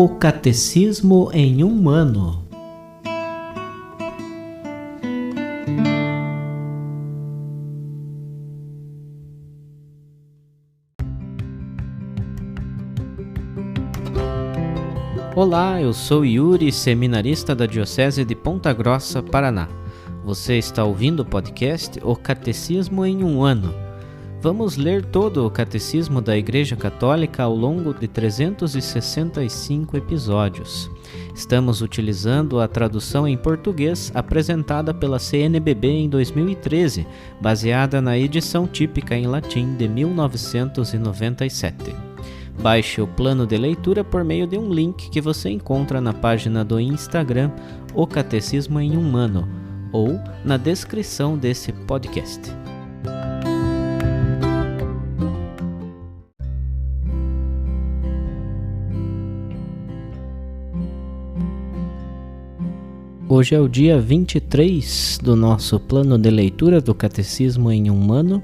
O Catecismo em um ano. Olá, eu sou Yuri, seminarista da Diocese de Ponta Grossa, Paraná. Você está ouvindo o podcast O Catecismo em um ano. Vamos ler todo o Catecismo da Igreja Católica ao longo de 365 episódios. Estamos utilizando a tradução em português apresentada pela CNBB em 2013, baseada na edição típica em latim de 1997. Baixe o plano de leitura por meio de um link que você encontra na página do Instagram O Catecismo em um ano ou na descrição desse podcast. Hoje é o dia 23 do nosso plano de leitura do Catecismo em um ano.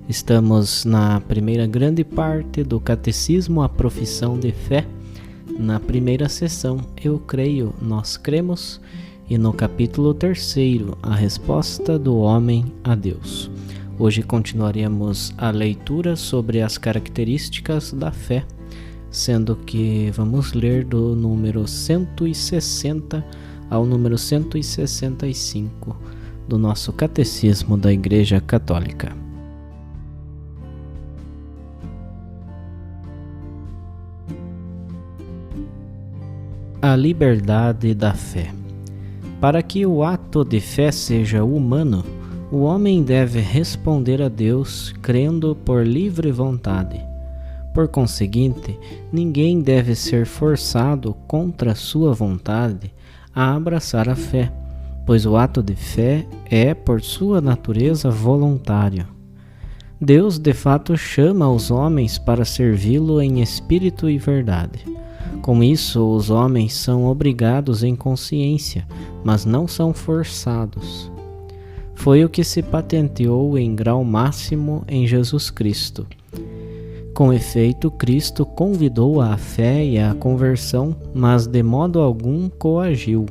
Estamos na primeira grande parte do Catecismo, a profissão de fé. Na primeira sessão, eu creio, nós cremos, e no capítulo 3, a resposta do homem a Deus. Hoje continuaremos a leitura sobre as características da fé, sendo que vamos ler do número 160 ao número 165 do nosso Catecismo da Igreja Católica. A liberdade da fé. Para que o ato de fé seja humano, o homem deve responder a Deus crendo por livre vontade. Por conseguinte, ninguém deve ser forçado contra sua vontade a abraçar a fé, pois o ato de fé é, por sua natureza, voluntário. Deus, de fato, chama os homens para servi-lo em espírito e verdade. Com isso, os homens são obrigados em consciência, mas não são forçados. Foi o que se patenteou em grau máximo em Jesus Cristo. Com efeito, Cristo convidou à fé e à conversão, mas de modo algum coagiu.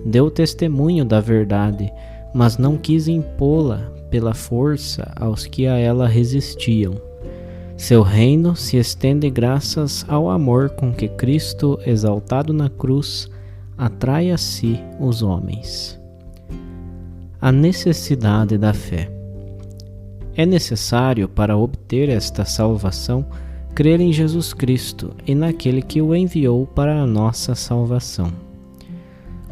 Deu testemunho da verdade, mas não quis impô-la pela força aos que a ela resistiam. Seu reino se estende graças ao amor com que Cristo, exaltado na cruz, atrai a si os homens. A necessidade da fé. É necessário, para obter esta salvação, crer em Jesus Cristo e naquele que o enviou para a nossa salvação.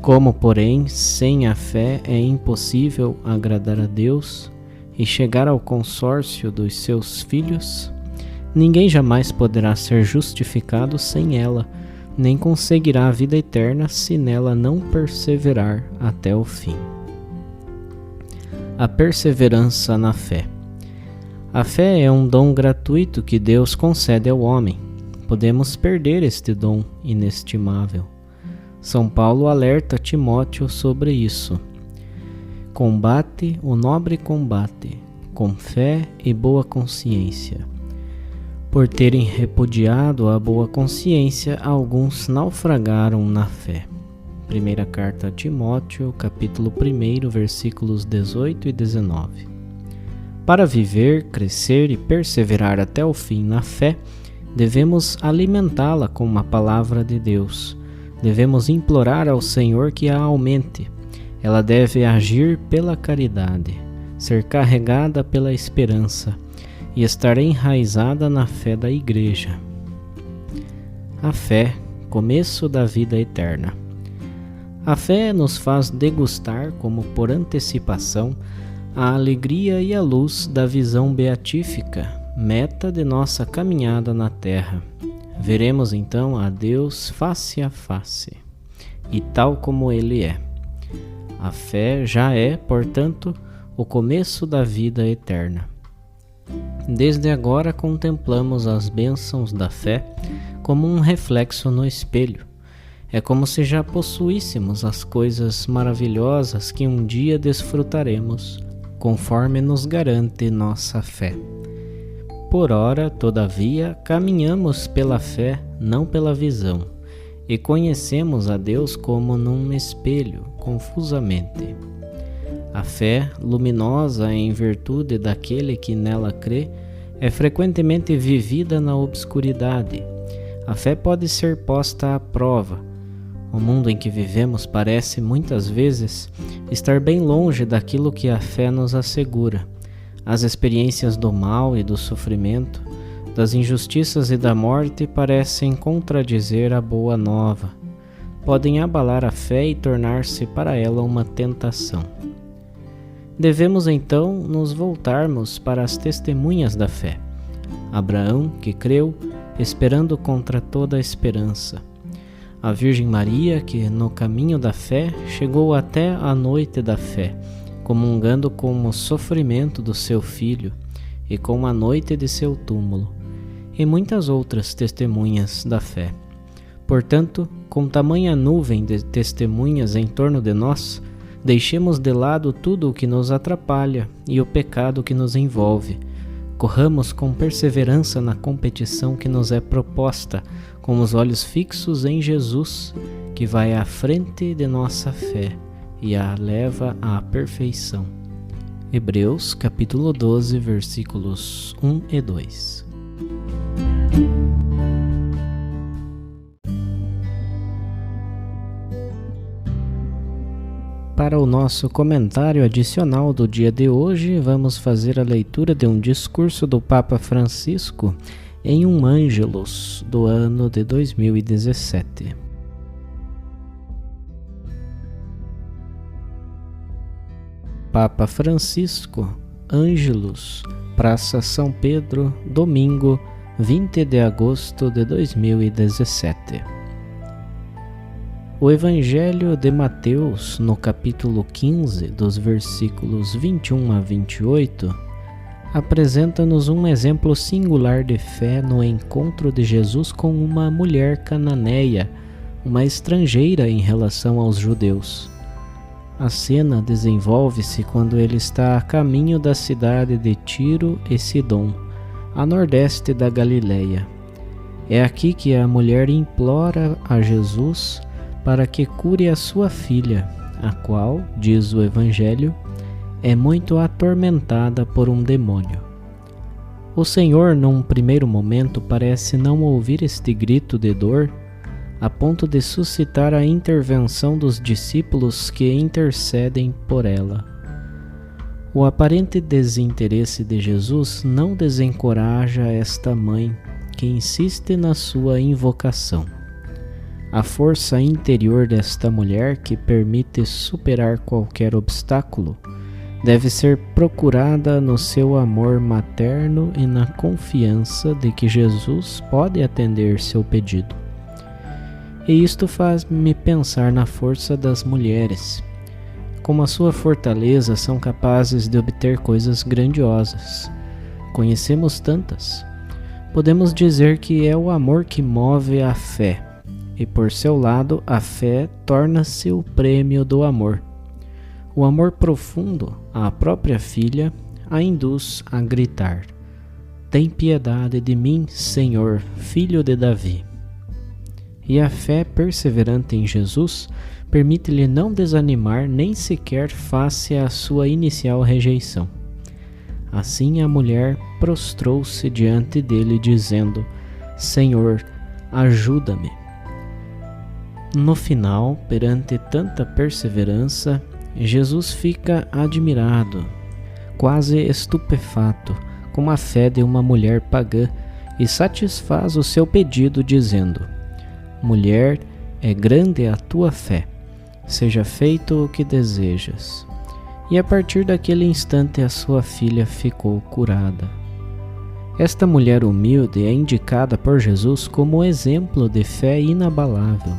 Como, porém, sem a fé é impossível agradar a Deus e chegar ao consórcio dos seus filhos, ninguém jamais poderá ser justificado sem ela, nem conseguirá a vida eterna se nela não perseverar até o fim. A perseverança na fé. A fé é um dom gratuito que Deus concede ao homem. Podemos perder este dom inestimável. São Paulo alerta Timóteo sobre isso. Combate o nobre combate, com fé e boa consciência. Por terem repudiado a boa consciência, alguns naufragaram na fé. Primeira carta a Timóteo, capítulo 1, versículos 18 e 19. Para viver, crescer e perseverar até o fim na fé, devemos alimentá-la com a palavra de Deus. Devemos implorar ao Senhor que a aumente. Ela deve agir pela caridade, ser carregada pela esperança e estar enraizada na fé da Igreja. A fé, começo da vida eterna. A fé nos faz degustar, como por antecipação, a alegria e a luz da visão beatífica, meta de nossa caminhada na terra. Veremos então a Deus face a face, e tal como Ele é. A fé já é, portanto, o começo da vida eterna. Desde agora contemplamos as bênçãos da fé como um reflexo no espelho. É como se já possuíssemos as coisas maravilhosas que um dia desfrutaremos, conforme nos garante nossa fé. Por ora, todavia, caminhamos pela fé, não pela visão, e conhecemos a Deus como num espelho, confusamente. A fé, luminosa em virtude daquele que nela crê, é frequentemente vivida na obscuridade. A fé pode ser posta à prova. O mundo em que vivemos parece, muitas vezes, estar bem longe daquilo que a fé nos assegura. As experiências do mal e do sofrimento, das injustiças e da morte parecem contradizer a boa nova. Podem abalar a fé e tornar-se para ela uma tentação. Devemos então nos voltarmos para as testemunhas da fé. Abraão, que creu, esperando contra toda a esperança. A Virgem Maria, que no caminho da fé chegou até a noite da fé, comungando com o sofrimento do seu filho e com a noite de seu túmulo, e muitas outras testemunhas da fé. Portanto, com tamanha nuvem de testemunhas em torno de nós, deixemos de lado tudo o que nos atrapalha e o pecado que nos envolve. Corramos com perseverança na competição que nos é proposta, com os olhos fixos em Jesus, que vai à frente de nossa fé e a leva à perfeição. Hebreus capítulo 12, versículos 1 e 2. Para o nosso comentário adicional do dia de hoje, vamos fazer a leitura de um discurso do Papa Francisco em um Ângelus do ano de 2017. Papa Francisco, Ângelus, Praça São Pedro, domingo, 20 de agosto de 2017. O Evangelho de Mateus, no capítulo 15, dos versículos 21 a 28, apresenta-nos um exemplo singular de fé no encontro de Jesus com uma mulher cananeia, uma estrangeira em relação aos judeus. A cena desenvolve-se quando ele está a caminho da cidade de Tiro e Sidom, a nordeste da Galileia. É aqui que a mulher implora a Jesus para que cure a sua filha, a qual, diz o Evangelho, é muito atormentada por um demônio. O Senhor, num primeiro momento, parece não ouvir este grito de dor, a ponto de suscitar a intervenção dos discípulos que intercedem por ela. O aparente desinteresse de Jesus não desencoraja esta mãe, que insiste na sua invocação. A força interior desta mulher, que permite superar qualquer obstáculo, deve ser procurada no seu amor materno e na confiança de que Jesus pode atender seu pedido. E isto faz-me pensar na força das mulheres. Como a sua fortaleza são capazes de obter coisas grandiosas. Conhecemos tantas. Podemos dizer que é o amor que move a fé. E por seu lado, a fé torna-se o prêmio do amor. O amor profundo à própria filha a induz a gritar: "Tem piedade de mim, Senhor, filho de Davi." E a fé perseverante em Jesus permite-lhe não desanimar nem sequer face à sua inicial rejeição. Assim a mulher prostrou-se diante dele, dizendo: "Senhor, ajuda-me." No final, perante tanta perseverança, Jesus fica admirado, quase estupefato, com a fé de uma mulher pagã e satisfaz o seu pedido, dizendo: "Mulher, é grande a tua fé, seja feito o que desejas." E a partir daquele instante a sua filha ficou curada. Esta mulher humilde é indicada por Jesus como exemplo de fé inabalável.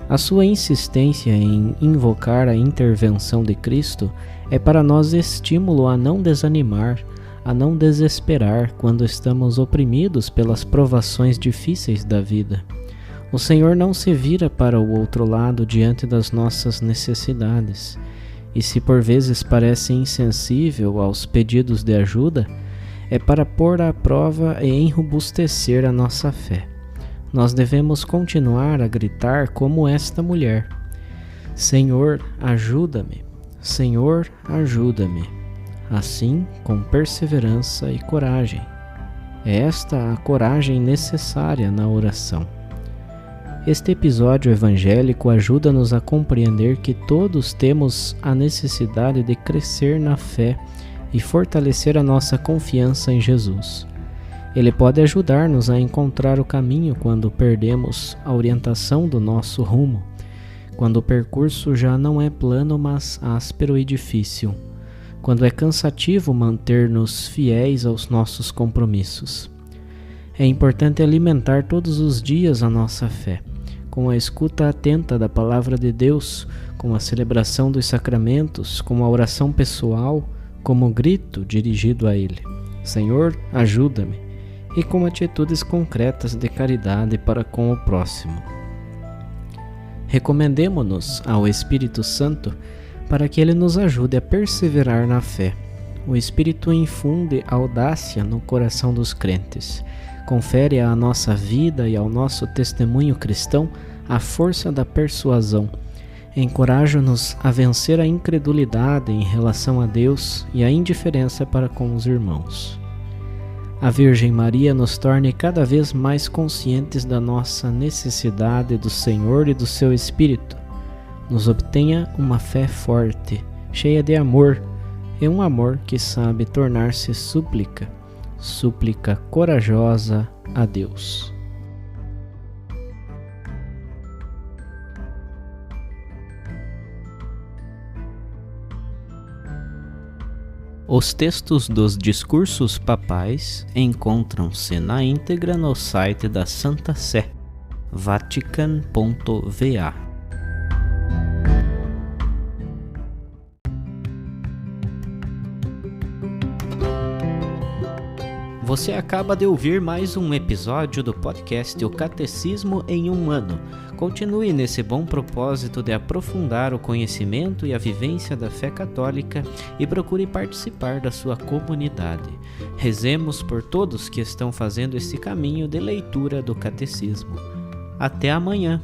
A sua insistência em invocar a intervenção de Cristo é para nós estímulo a não desanimar, a não desesperar quando estamos oprimidos pelas provações difíceis da vida. O Senhor não se vira para o outro lado diante das nossas necessidades, e se por vezes parece insensível aos pedidos de ajuda, é para pôr à prova e enrobustecer a nossa fé. nós devemos continuar a gritar como esta mulher: Senhor, ajuda-me! Senhor, ajuda-me! Assim, com perseverança e coragem. É esta a coragem necessária na oração. Este episódio evangélico ajuda-nos a compreender que todos temos a necessidade de crescer na fé e fortalecer a nossa confiança em Jesus. Ele pode ajudar-nos a encontrar o caminho quando perdemos a orientação do nosso rumo, quando o percurso já não é plano, mas áspero e difícil, quando é cansativo manter-nos fiéis aos nossos compromissos. É importante alimentar todos os dias a nossa fé, com a escuta atenta da Palavra de Deus, com a celebração dos sacramentos, com a oração pessoal, como grito dirigido a Ele: Senhor, ajuda-me! E com atitudes concretas de caridade para com o próximo. Recomendemo-nos ao Espírito Santo para que Ele nos ajude a perseverar na fé. O Espírito infunde audácia no coração dos crentes, confere à nossa vida e ao nosso testemunho cristão a força da persuasão, encoraja-nos a vencer a incredulidade em relação a Deus e a indiferença para com os irmãos. A Virgem Maria nos torne cada vez mais conscientes da nossa necessidade do Senhor e do seu Espírito. Nos obtenha uma fé forte, cheia de amor, e um amor que sabe tornar-se súplica, súplica corajosa a Deus. Os textos dos discursos papais encontram-se na íntegra no site da Santa Sé, vatican.va. Você acaba de ouvir mais um episódio do podcast O Catecismo em um Ano. Continue nesse bom propósito de aprofundar o conhecimento e a vivência da fé católica e procure participar da sua comunidade. Rezemos por todos que estão fazendo esse caminho de leitura do Catecismo. Até amanhã!